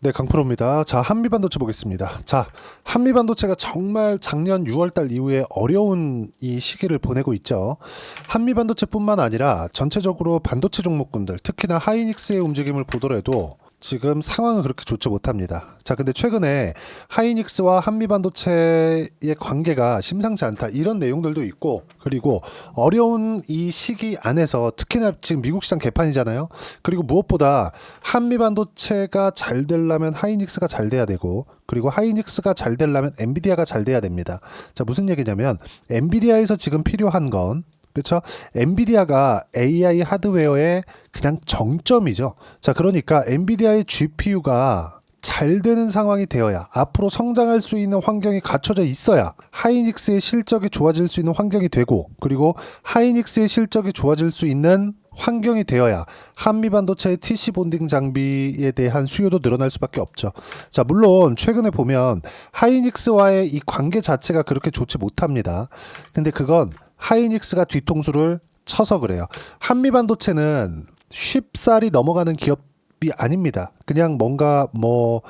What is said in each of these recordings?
네, 강프로입니다. 자, 한미반도체 보겠습니다. 자, 한미반도체가 정말 작년 6월달 이후에 어려운 이 시기를 보내고 있죠. 한미반도체뿐만 아니라 전체적으로 반도체 종목군들, 특히나 하이닉스의 움직임을 보더라도 지금 상황은 그렇게 좋지 못합니다. 자, 근데 최근에 하이닉스와 한미반도체의 관계가 심상치 않다, 이런 내용들도 있고, 그리고 어려운 이 시기 안에서 특히나 지금 미국 시장 개판이잖아요. 그리고 무엇보다 한미반도체가 잘 되려면 하이닉스가 잘 돼야 되고, 그리고 하이닉스가 잘 되려면 엔비디아가 잘 돼야 됩니다. 자, 무슨 얘기냐면 엔비디아에서 지금 필요한 건, 그렇죠? 엔비디아가 AI 하드웨어의 그냥 정점이죠. 자, 그러니까 엔비디아의 GPU가 잘 되는 상황이 되어야, 앞으로 성장할 수 있는 환경이 갖춰져 있어야 하이닉스의 실적이 좋아질 수 있는 환경이 되고, 그리고 하이닉스의 실적이 좋아질 수 있는 환경이 되어야 한미반도체의 TC 본딩 장비에 대한 수요도 늘어날 수밖에 없죠. 자, 물론 최근에 보면 하이닉스와의 이 관계 자체가 그렇게 좋지 못합니다. 근데 그건 하이닉스가 뒤통수를 쳐서 그래요. 한미반도체는 쉽사리 넘어가는 기업이 아닙니다. 그냥 뭔가 뭐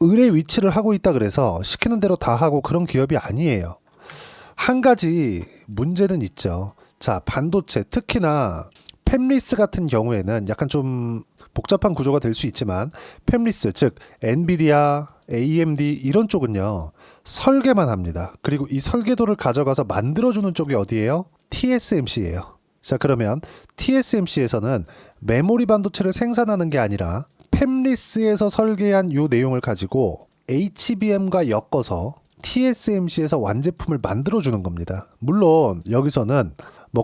을의 위치를 하고 있다 그래서 시키는 대로 다 하고 그런 기업이 아니에요. 한 가지 문제는 있죠. 자, 반도체, 특히나 팹리스 같은 경우에는 약간 좀 복잡한 구조가 될 수 있지만, 팹리스, 즉 엔비디아, AMD 이런 쪽은요, 설계만 합니다. 그리고 이 설계도를 가져가서 만들어주는 쪽이 어디예요? TSMC예요. 자, 그러면 TSMC에서는 메모리 반도체를 생산하는 게 아니라 팹리스에서 설계한 요 내용을 가지고 HBM과 엮어서 TSMC에서 완제품을 만들어주는 겁니다. 물론 여기서는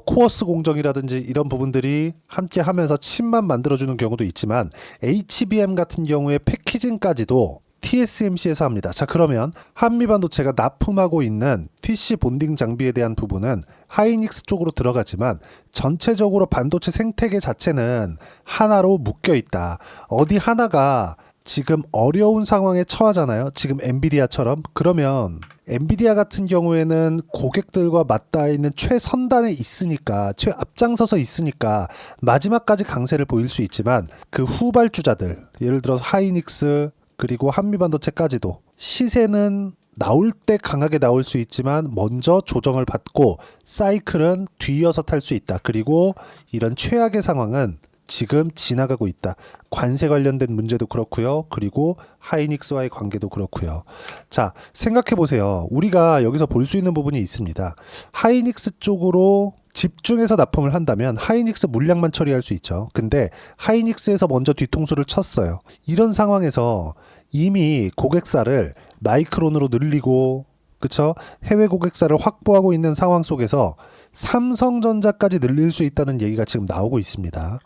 코어스 공정이라든지 이런 부분들이 함께 하면서 칩만 만들어주는 경우도 있지만, HBM 같은 경우에 패키징까지도 TSMC에서 합니다. 자, 그러면 한미반도체가 납품하고 있는 TC 본딩 장비에 대한 부분은 하이닉스 쪽으로 들어가지만, 전체적으로 반도체 생태계 자체는 하나로 묶여 있다. 어디 하나가 지금 어려운 상황에 처하잖아요. 지금 엔비디아처럼. 그러면 엔비디아 같은 경우에는 고객들과 맞닿아 있는 최선단에 있으니까, 최앞장서서 있으니까 마지막까지 강세를 보일 수 있지만, 그 후발주자들, 예를 들어서 하이닉스 그리고 한미반도체까지도 시세는 나올 때 강하게 나올 수 있지만 먼저 조정을 받고 사이클은 뒤이어서 탈 수 있다. 그리고 이런 최악의 상황은 지금 지나가고 있다. 관세 관련된 문제도 그렇고요. 그리고 하이닉스와의 관계도 그렇고요. 자, 생각해 보세요. 우리가 여기서 볼 수 있는 부분이 있습니다. 하이닉스 쪽으로 집중해서 납품을 한다면 하이닉스 물량만 처리할 수 있죠. 근데 하이닉스에서 먼저 뒤통수를 쳤어요. 이런 상황에서 이미 고객사를 마이크론으로 늘리고, 그쵸? 해외 고객사를 확보하고 있는 상황 속에서 삼성전자까지 늘릴 수 있다는 얘기가 지금 나오고 있습니다.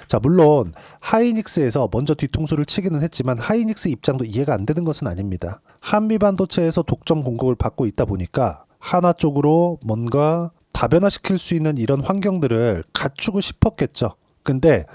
자, 물론 하이닉스에서 먼저 뒤통수를 치기는 했지만 하이닉스 입장도 이해가 안 되는 것은 아닙니다. 한미반도체에서 독점 공급을 받고 있다 보니까 하나 쪽으로 뭔가 다변화시킬 수 있는 이런 환경들을 갖추고 싶었겠죠. 근데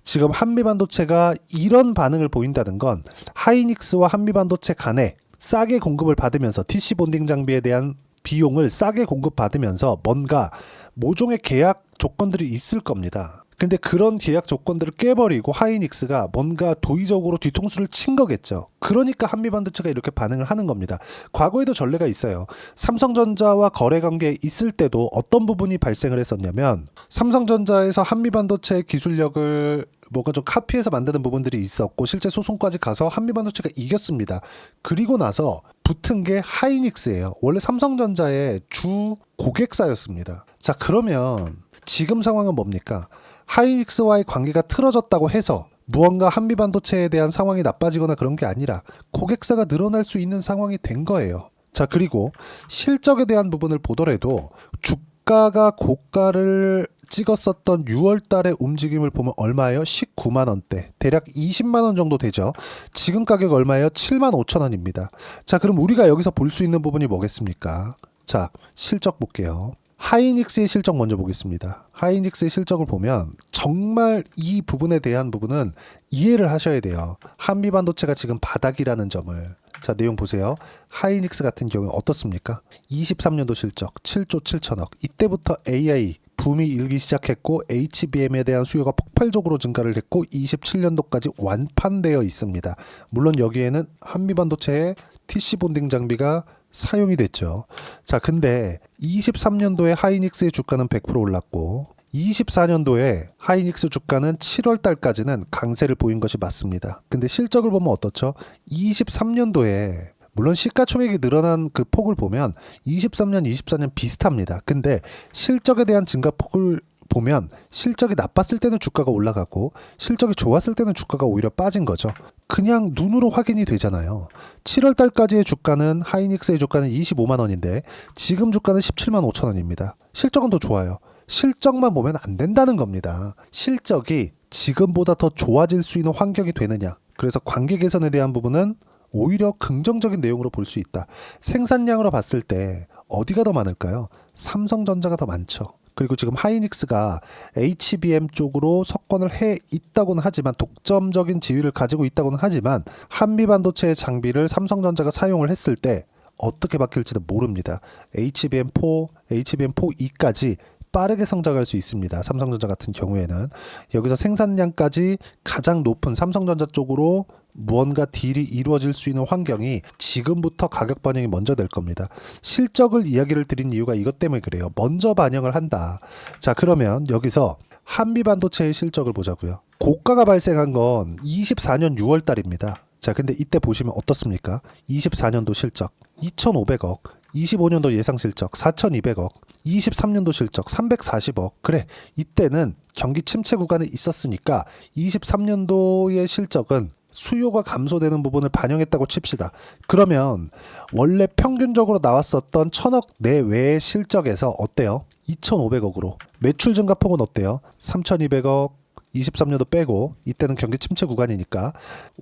지금 한미반도체가 이런 반응을 보인다는 건 하이닉스와 한미반도체 간에 싸게 공급을 받으면서 TC 본딩 장비에 대한 비용을 싸게 공급받으면서 뭔가 모종의 계약 조건들이 있을 겁니다. 근데 그런 계약 조건들을 깨버리고 하이닉스가 뭔가 도의적으로 뒤통수를 친 거겠죠. 그러니까 한미반도체가 이렇게 반응을 하는 겁니다. 과거에도 전례가 있어요. 삼성전자와 거래 관계에 있을 때도 어떤 부분이 발생을 했었냐면, 삼성전자에서 한미반도체 기술력을 뭔가 좀 카피해서 만드는 부분들이 있었고 실제 소송까지 가서 한미반도체가 이겼습니다. 그리고 나서 붙은 게 하이닉스예요. 원래 삼성전자의 주 고객사였습니다. 자, 그러면 지금 상황은 뭡니까? 하이닉스와의 관계가 틀어졌다고 해서 무언가 한미반도체에 대한 상황이 나빠지거나 그런 게 아니라 고객사가 늘어날 수 있는 상황이 된 거예요. 자, 그리고 실적에 대한 부분을 보더라도 주가가 고가를 찍었었던 6월 달의 움직임을 보면 얼마예요? 19만 원대. 대략 20만 원 정도 되죠. 지금 가격 얼마예요? 7만 5천 원입니다. 자, 그럼 우리가 여기서 볼 수 있는 부분이 뭐겠습니까? 자, 실적 볼게요. 하이닉스의 실적 먼저 보겠습니다. 하이닉스의 실적을 보면 정말 이 부분에 대한 부분은 이해를 하셔야 돼요. 한미반도체가 지금 바닥이라는 점을. 자, 내용 보세요. 하이닉스 같은 경우에 어떻습니까? 23년도 실적 7조 7천억. 이때부터 AI 붐이 일기 시작했고 HBM에 대한 수요가 폭발적으로 증가를 했고 27년도까지 완판되어 있습니다. 물론 여기에는 한미반도체의 TC 본딩 장비가 사용이 됐죠. 자, 근데 23년도에 하이닉스의 주가는 100% 올랐고 24년도에 하이닉스 주가는 7월 달까지는 강세를 보인 것이 맞습니다. 근데 실적을 보면 어떻죠? 23년도에 물론 시가총액이 늘어난 그 폭을 보면 23년, 24년 비슷합니다. 근데 실적에 대한 증가폭을 보면 실적이 나빴을 때는 주가가 올라가고 실적이 좋았을 때는 주가가 오히려 빠진 거죠. 그냥 눈으로 확인이 되잖아요. 7월 달까지의 주가는 하이닉스의 주가는 25만 원인데 지금 주가는 17만 5천 원입니다. 실적은 더 좋아요. 실적만 보면 안 된다는 겁니다. 실적이 지금보다 더 좋아질 수 있는 환경이 되느냐. 그래서 관계 개선에 대한 부분은 오히려 긍정적인 내용으로 볼 수 있다. 생산량으로 봤을 때 어디가 더 많을까요? 삼성전자가 더 많죠. 그리고 지금 하이닉스가 HBM 쪽으로 석권을 해 있다고는 하지만 독점적인 지위를 가지고 있다고는 하지만 한미반도체의 장비를 삼성전자가 사용을 했을 때 어떻게 바뀔지는 모릅니다. HBM4, HBM4E까지 빠르게 성장할 수 있습니다. 삼성전자 같은 경우에는 여기서 생산량까지 가장 높은 삼성전자 쪽으로 무언가 딜이 이루어질 수 있는 환경이 지금부터 가격 반영이 먼저 될 겁니다. 실적을 이야기를 드린 이유가 이것 때문에 그래요. 먼저 반영을 한다. 자, 그러면 여기서 한미반도체의 실적을 보자고요. 고가가 발생한 건 24년 6월 달입니다. 자, 근데 이때 보시면 어떻습니까? 24년도 실적 2,500억, 25년도 예상 실적 4,200억, 23년도 실적 340억. 그래, 이때는 경기 침체 구간에 있었으니까 23년도의 실적은 수요가 감소되는 부분을 반영했다고 칩시다. 그러면 원래 평균적으로 나왔었던 1,000억 내외의 실적에서 어때요? 2,500억으로. 매출 증가폭은 어때요? 3,200억, 23년도 빼고 이때는 경기 침체 구간이니까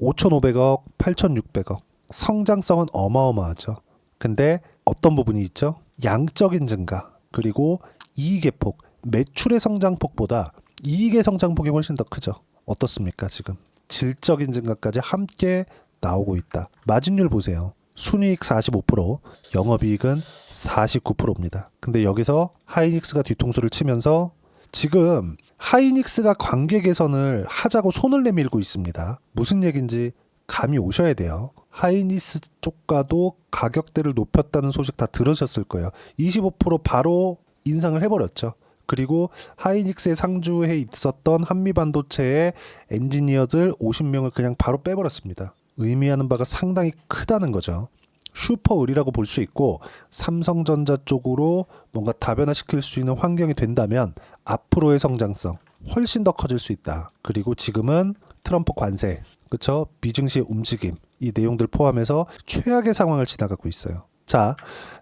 5,500억, 8,600억. 성장성은 어마어마하죠. 근데 어떤 부분이 있죠? 양적인 증가, 그리고 이익의 폭, 매출의 성장폭보다 이익의 성장폭이 훨씬 더 크죠. 어떻습니까, 지금? 질적인 증가까지 함께 나오고 있다. 마진율 보세요. 순이익 45%, 영업이익은 49%입니다. 근데 여기서 하이닉스가 뒤통수를 치면서 지금 하이닉스가 관계 개선을 하자고 손을 내밀고 있습니다. 무슨 얘기인지 감이 오셔야 돼요. 하이닉스 쪽과도 가격대를 높였다는 소식 다 들으셨을 거예요. 25% 바로 인상을 해버렸죠. 그리고 하이닉스에 상주해 있었던 한미반도체의 엔지니어들 50명을 그냥 바로 빼버렸습니다. 의미하는 바가 상당히 크다는 거죠. 슈퍼의리라고 볼 수 있고 삼성전자 쪽으로 뭔가 다변화시킬 수 있는 환경이 된다면 앞으로의 성장성 훨씬 더 커질 수 있다. 그리고 지금은 트럼프 관세, 그렇죠? 미증시의 움직임, 이 내용들 포함해서 최악의 상황을 지나가고 있어요. 자,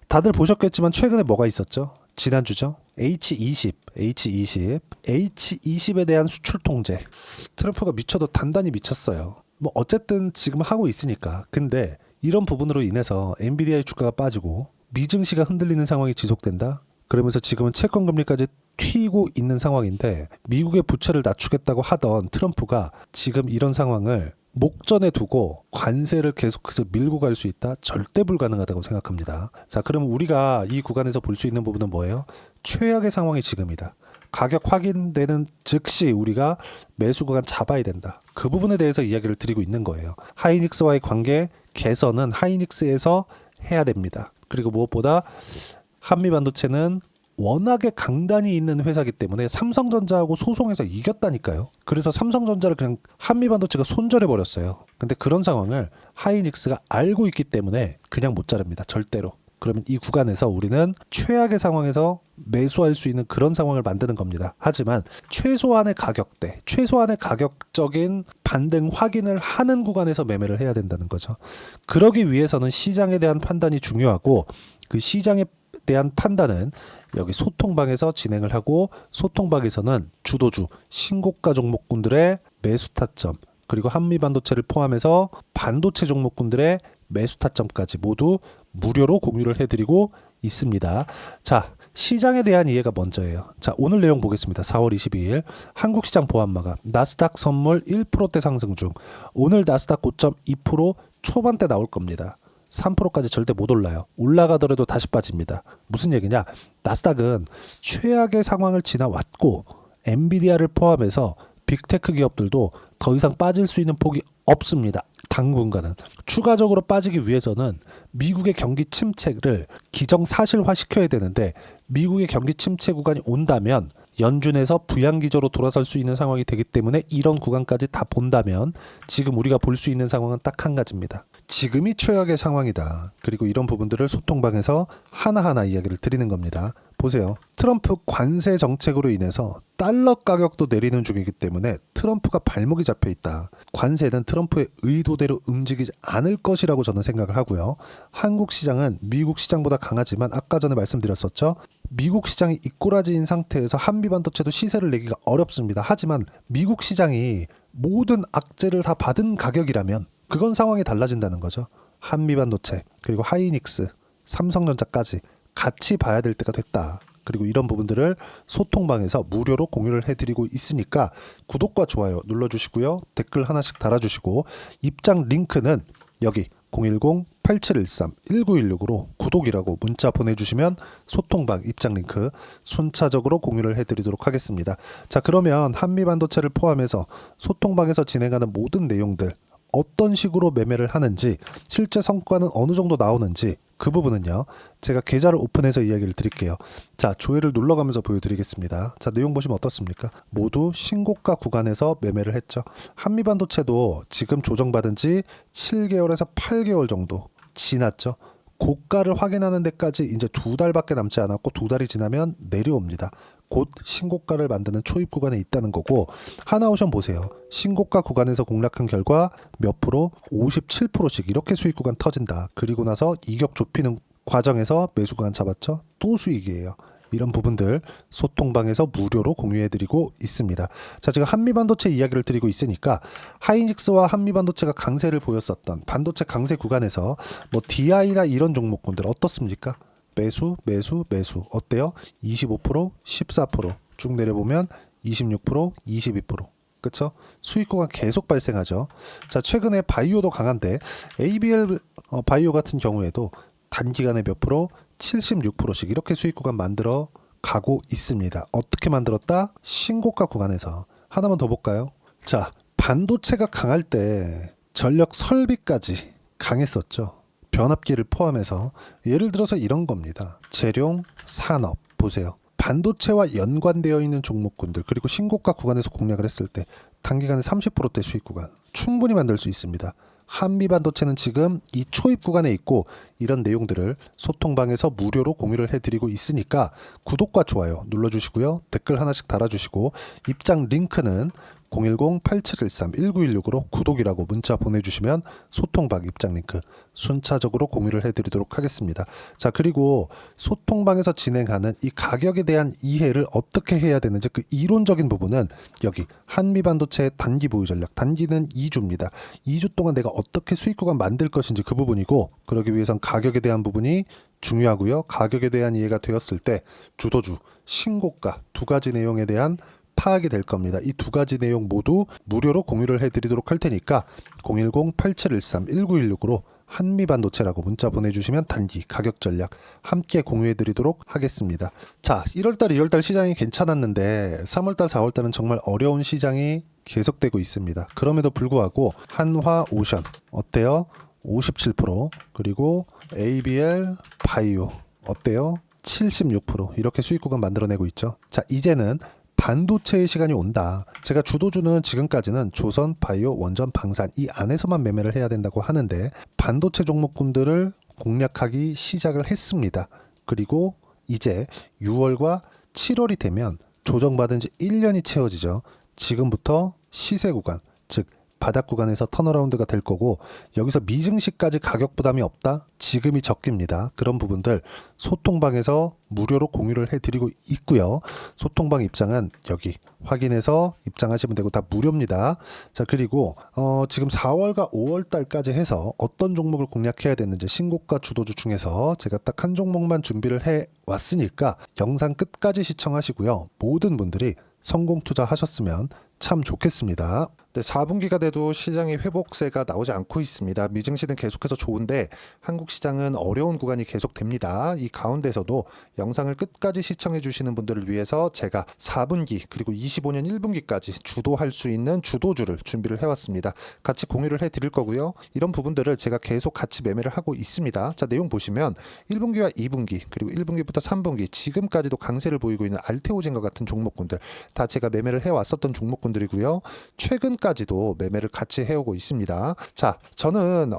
다들 보셨겠지만 최근에 뭐가 있었죠? 지난주죠. H20에 대한 수출 통제. 트럼프가 미쳐도 단단히 미쳤어요. 뭐 어쨌든 지금 하고 있으니까. 근데 이런 부분으로 인해서 엔비디아의 주가가 빠지고 미증시가 흔들리는 상황이 지속된다. 그러면서 지금은 채권 금리까지 튀고 있는 상황인데 미국의 부채를 낮추겠다고 하던 트럼프가 지금 이런 상황을 목전에 두고 관세를 계속해서 밀고 갈 수 있다? 절대 불가능하다고 생각합니다. 자, 그럼 우리가 이 구간에서 볼 수 있는 부분은 뭐예요? 최악의 상황이 지금이다. 가격 확인되는 즉시 우리가 매수 구간 잡아야 된다. 그 부분에 대해서 이야기를 드리고 있는 거예요. 하이닉스와의 관계 개선은 하이닉스에서 해야 됩니다. 그리고 무엇보다 한미반도체는 워낙에 강단이 있는 회사이기 때문에 삼성전자하고 소송해서 이겼다니까요. 그래서 삼성전자를 그냥 한미반도체가 손절해버렸어요. 근데 그런 상황을 하이닉스가 알고 있기 때문에 그냥 못 자릅니다. 절대로. 그러면 이 구간에서 우리는 최악의 상황에서 매수할 수 있는 그런 상황을 만드는 겁니다. 하지만 최소한의 가격대, 최소한의 가격적인 반등 확인을 하는 구간에서 매매를 해야 된다는 거죠. 그러기 위해서는 시장에 대한 판단이 중요하고 그 시장에 대한 판단은 여기 소통방에서 진행을 하고 소통방에서는 주도주, 신고가 종목군들의 매수 타점, 그리고 한미반도체를 포함해서 반도체 종목군들의 매수 타점까지 모두 무료로 공유를 해드리고 있습니다. 자, 시장에 대한 이해가 먼저예요. 자, 오늘 내용 보겠습니다. 4월 22일 한국시장 보합마감 나스닥 선물 1%대 상승 중. 오늘 나스닥 고점 2% 초반대 나올 겁니다. 3%까지 절대 못 올라요. 올라가더라도 다시 빠집니다. 무슨 얘기냐? 나스닥은 최악의 상황을 지나왔고 엔비디아를 포함해서 빅테크 기업들도 더 이상 빠질 수 있는 폭이 없습니다. 당분간은. 추가적으로 빠지기 위해서는 미국의 경기 침체를 기정사실화시켜야 되는데 미국의 경기 침체 구간이 온다면 연준에서 부양기조로 돌아설 수 있는 상황이 되기 때문에 이런 구간까지 다 본다면 지금 우리가 볼 수 있는 상황은 딱 한 가지입니다. 지금이 최악의 상황이다. 그리고 이런 부분들을 소통방에서 하나하나 이야기를 드리는 겁니다. 보세요. 트럼프 관세 정책으로 인해서 달러 가격도 내리는 중이기 때문에 트럼프가 발목이 잡혀 있다. 관세는 트럼프의 의도대로 움직이지 않을 것이라고 저는 생각을 하고요. 한국 시장은 미국 시장보다 강하지만 아까 전에 말씀드렸었죠. 미국 시장이 이꼬라지인 상태에서 한미 반도체도 시세를 내기가 어렵습니다. 하지만 미국 시장이 모든 악재를 다 받은 가격이라면 그건 상황이 달라진다는 거죠. 한미 반도체 그리고 하이닉스, 삼성전자까지 같이 봐야 될 때가 됐다. 그리고 이런 부분들을 소통방에서 무료로 공유를 해드리고 있으니까 구독과 좋아요 눌러주시고요. 댓글 하나씩 달아주시고 입장 링크는 여기 010-8713-1916으로 구독이라고 문자 보내주시면 소통방 입장 링크 순차적으로 공유를 해드리도록 하겠습니다. 자, 그러면 한미반도체를 포함해서 소통방에서 진행하는 모든 내용들 어떤 식으로 매매를 하는지 실제 성과는 어느 정도 나오는지 그 부분은요 제가 계좌를 오픈해서 이야기를 드릴게요. 자, 조회를 눌러가면서 보여드리겠습니다. 자, 내용 보시면 어떻습니까? 모두 신고가 구간에서 매매를 했죠. 한미반도체도 지금 조정받은 지 7개월에서 8개월 정도 지났죠. 고가를 확인하는 데까지 이제 2달밖에 남지 않았고 2달이 지나면 내려옵니다. 곧 신고가를 만드는 초입 구간에 있다는 거고 하나오션 보세요. 신고가 구간에서 공략한 결과 몇 프로? 57%씩 이렇게 수익 구간 터진다. 그리고 나서 이격 좁히는 과정에서 매수 구간 잡았죠. 또 수익이에요. 이런 부분들 소통방에서 무료로 공유해드리고 있습니다. 자, 지금 한미반도체 이야기를 드리고 있으니까 하이닉스와 한미반도체가 강세를 보였었던 반도체 강세 구간에서 뭐 DI나 이런 종목군들 어떻습니까? 매수 어때요? 25%, 14%쭉 내려보면 26%, 22%. 그렇죠? 수익 구간 계속 발생하죠. 자, 최근에 바이오도 강한데 ABL 바이오 같은 경우에도 단기간에 몇 프로? 76%씩 이렇게 수익 구간 만들어 가고 있습니다. 어떻게 만들었다? 신고가 구간에서. 하나만 더 볼까요? 자, 반도체가 강할 때 전력 설비까지 강했었죠. 변압기를 포함해서 예를 들어서 이런 겁니다. 재룡, 산업 보세요. 반도체와 연관되어 있는 종목군들 그리고 신고가 구간에서 공략을 했을 때 단기간에 30%대 수익 구간 충분히 만들 수 있습니다. 한미반도체는 지금 이 초입 구간에 있고 이런 내용들을 소통방에서 무료로 공유를 해드리고 있으니까 구독과 좋아요 눌러주시고요. 댓글 하나씩 달아주시고 입장 링크는 010-8713-1916으로 구독이라고 문자 보내주시면 소통방 입장 링크 순차적으로 공유를 해드리도록 하겠습니다. 자, 그리고 소통방에서 진행하는 이 가격에 대한 이해를 어떻게 해야 되는지 그 이론적인 부분은 여기 한미반도체 단기 보유 전략 단기는 2주입니다. 2주 동안 내가 어떻게 수익 구간 만들 것인지 그 부분이고 그러기 위해선 가격에 대한 부분이 중요하고요. 가격에 대한 이해가 되었을 때 주도주, 신고가 두 가지 내용에 대한 파악이 될 겁니다. 이 두 가지 내용 모두 무료로 공유를 해드리도록 할 테니까 010-8713-1916으로 한미반도체라고 문자 보내주시면 단기 가격 전략 함께 공유해드리도록 하겠습니다. 자, 1월달 2월달 시장이 괜찮았는데 3월달 4월달은 정말 어려운 시장이 계속되고 있습니다. 그럼에도 불구하고 한화오션 어때요? 57% 그리고 ABL 바이오 어때요? 76% 이렇게 수익 구간 만들어내고 있죠. 자, 이제는 반도체의 시간이 온다. 제가 주도주는 지금까지는 조선, 바이오, 원전, 방산 이 안에서만 매매를 해야 된다고 하는데 반도체 종목군들을 공략하기 시작을 했습니다. 그리고 이제 6월과 7월이 되면 조정받은 지 1년이 채워지죠. 지금부터 시세 구간, 즉 바닥 구간에서 턴어라운드가 될 거고 여기서 미증시까지 가격 부담이 없다? 지금이 적깁니다. 그런 부분들 소통방에서 무료로 공유를 해드리고 있고요. 소통방 입장은 여기 확인해서 입장하시면 되고 다 무료입니다. 자, 그리고 지금 4월과 5월 달까지 해서 어떤 종목을 공략해야 되는지 신고가 주도주 중에서 제가 딱 한 종목만 준비를 해 왔으니까 영상 끝까지 시청하시고요. 모든 분들이 성공 투자하셨으면 참 좋겠습니다. 네, 4분기가 돼도 시장의 회복세가 나오지 않고 있습니다. 미증시는 계속해서 좋은데 한국 시장은 어려운 구간이 계속됩니다. 이 가운데서도 영상을 끝까지 시청해 주시는 분들을 위해서 제가 4분기 그리고 25년 1분기까지 주도할 수 있는 주도주를 준비를 해왔습니다. 같이 공유를 해드릴 거고요. 이런 부분들을 제가 계속 같이 매매를 하고 있습니다. 자, 내용 보시면 1분기와 2분기 그리고 1분기부터 3분기 지금까지도 강세를 보이고 있는 알테오젠과 같은 종목군들 다 제가 매매를 해왔었던 종목군들이고요. 최근까지도 매매를 같이 해오고 있습니다. 자, 저는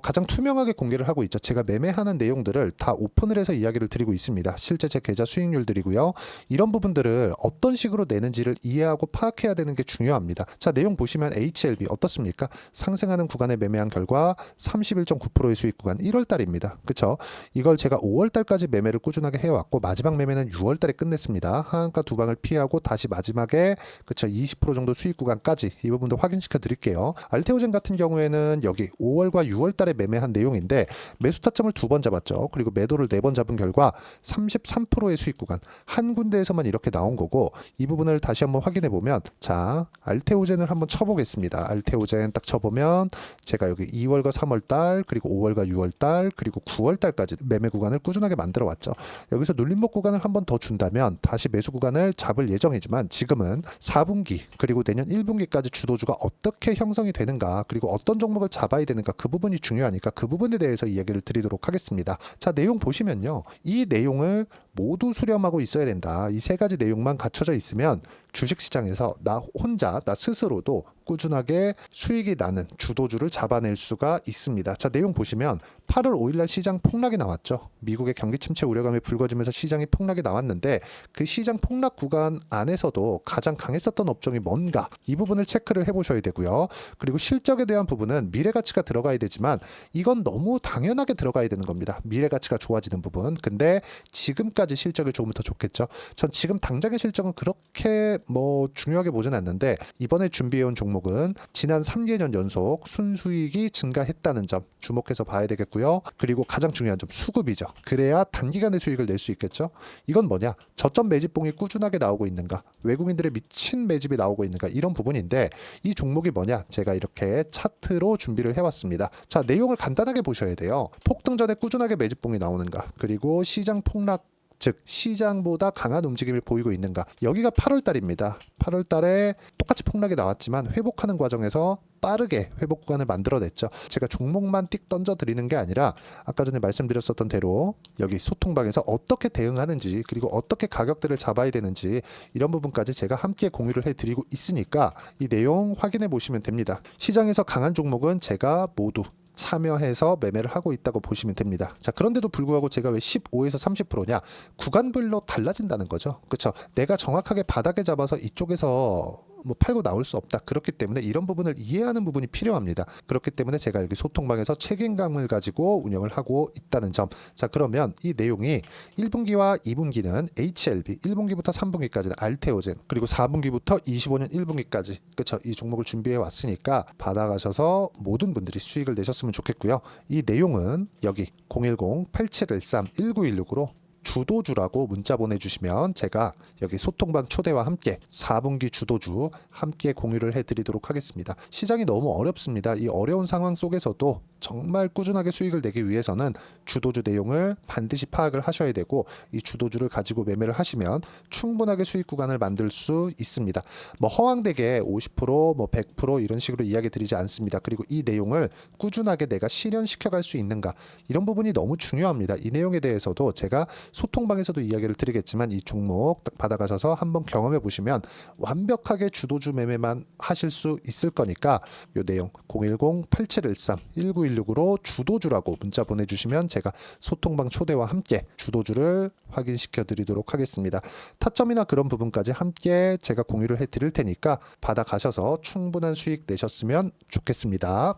가장 투명하게 공개를 하고 있죠. 제가 매매하는 내용들을 다 오픈을 해서 이야기를 드리고 있습니다. 실제 제 계좌 수익률들이고요. 이런 부분들을 어떤 식으로 내는지를 이해하고 파악해야 되는 게 중요합니다. 자, 내용 보시면 HLB 어떻습니까? 상승하는 구간에 매매한 결과 31.9%의 수익 구간 1월 달입니다. 그쵸? 이걸 제가 5월 달까지 매매를 꾸준하게 해왔고 마지막 매매는 6월 달에 끝냈습니다. 하한가 두 방을 피하고 다시 마지막에 그쵸 20% 정도 수익 구간까지 이 부분도 확인시켜 드릴게요. 알테오젠 같은 경우에는 여기 5월과 6월 달에 매매한 내용인데 매수 타점을 2번 잡았죠. 그리고 매도를 4번 잡은 결과 33%의 수익 구간 한 군데에서만 이렇게 나온 거고 이 부분을 다시 한번 확인해 보면 자 알테오젠을 한번 쳐보겠습니다. 알테오젠 딱 쳐보면 제가 여기 2월과 3월 달 그리고 5월과 6월 달 그리고 9월 달까지 매매 구간을 꾸준하게 만들어 왔죠. 여기서 눌림목 구간을 한번 더 준다면 다시 매수 구간을 잡을 예정이지만 지금은 4분기 그리고 내년 1분기까지 주도주가 어떻게 형성이 되는가 그리고 어떤 종목을 잡아야 되는가 그 부분이 중요하니까 그 부분에 대해서 이야기를 드리도록 하겠습니다. 자, 내용 보시면요. 이 내용을 모두 수렴하고 있어야 된다. 이 세 가지 내용만 갖춰져 있으면 주식시장에서 나 혼자 나 스스로도 꾸준하게 수익이 나는 주도주를 잡아낼 수가 있습니다. 자, 내용 보시면 8월 5일날 시장 폭락이 나왔죠. 미국의 경기 침체 우려감이 불거지면서 시장이 폭락이 나왔는데 그 시장 폭락 구간 안에서도 가장 강했었던 업종이 뭔가 이 부분을 체크를 해보셔야 되고요. 그리고 실적에 대한 부분은 미래가치가 들어가야 되지만 이건 너무 당연하게 들어가야 되는 겁니다. 미래가치가 좋아지는 부분. 근데 지금까지 실적이 조금 더 좋겠죠. 전 지금 당장의 실적은 그렇게 중요하게 보진 않는데 이번에 준비해온 종목은 지난 3개년 연속 순수익이 증가했다는 점 주목해서 봐야 되겠고요. 그리고 가장 중요한 점 수급이죠. 그래야 단기간에 수익을 낼 수 있겠죠. 이건 뭐냐? 저점 매집봉이 꾸준하게 나오고 있는가? 외국인들의 미친 매집이 나오고 있는가? 이런 부분인데 이 종목이 뭐냐? 제가 이렇게 차트로 준비를 해왔습니다. 자, 내용을 간단하게 보셔야 돼요. 폭등 전에 꾸준하게 매집봉이 나오는가? 그리고 시장 폭락 즉 시장보다 강한 움직임을 보이고 있는가. 여기가 8월 달입니다. 8월 달에 똑같이 폭락이 나왔지만 회복하는 과정에서 빠르게 회복 구간을 만들어냈죠. 제가 종목만 띡 던져드리는 게 아니라 아까 전에 말씀드렸었던 대로 여기 소통방에서 어떻게 대응하는지 그리고 어떻게 가격대를 잡아야 되는지 이런 부분까지 제가 함께 공유를 해드리고 있으니까 이 내용 확인해 보시면 됩니다. 시장에서 강한 종목은 제가 모두 참여해서 매매를 하고 있다고 보시면 됩니다. 자, 그런데도 불구하고 제가 왜 15에서 30%냐? 구간별로 달라진다는 거죠. 그렇죠? 내가 정확하게 바닥에 잡아서 이쪽에서 팔고 나올 수 없다. 그렇기 때문에 이런 부분을 이해하는 부분이 필요합니다. 그렇기 때문에 제가 여기 소통방에서 책임감을 가지고 운영을 하고 있다는 점. 자, 그러면 이 내용이 1분기와 2분기는 HLB, 1분기부터 3분기까지는 알테오젠, 그리고 4분기부터 25년 1분기까지 그렇죠. 이 종목을 준비해 왔으니까 받아가셔서 모든 분들이 수익을 내셨으면 좋겠고요. 이 내용은 여기 010-8713-1916으로 주도주라고 문자 보내주시면 제가 여기 소통방 초대와 함께 4분기 주도주 함께 공유를 해드리도록 하겠습니다. 시장이 너무 어렵습니다. 이 어려운 상황 속에서도 정말 꾸준하게 수익을 내기 위해서는 주도주 내용을 반드시 파악을 하셔야 되고 이 주도주를 가지고 매매를 하시면 충분하게 수익 구간을 만들 수 있습니다. 허황되게 50%, 100% 이런 식으로 이야기 드리지 않습니다. 그리고 이 내용을 꾸준하게 내가 실현시켜 갈 수 있는가 이런 부분이 너무 중요합니다. 이 내용에 대해서도 제가 소통방에서도 이야기를 드리겠지만 이 종목 딱 받아가셔서 한번 경험해 보시면 완벽하게 주도주 매매만 하실 수 있을 거니까 이 내용 010-8713-1916으로 주도주라고 문자 보내주시면 제가 소통방 초대와 함께 주도주를 확인시켜 드리도록 하겠습니다. 타점이나 그런 부분까지 함께 제가 공유를 해 드릴 테니까 받아가셔서 충분한 수익 내셨으면 좋겠습니다.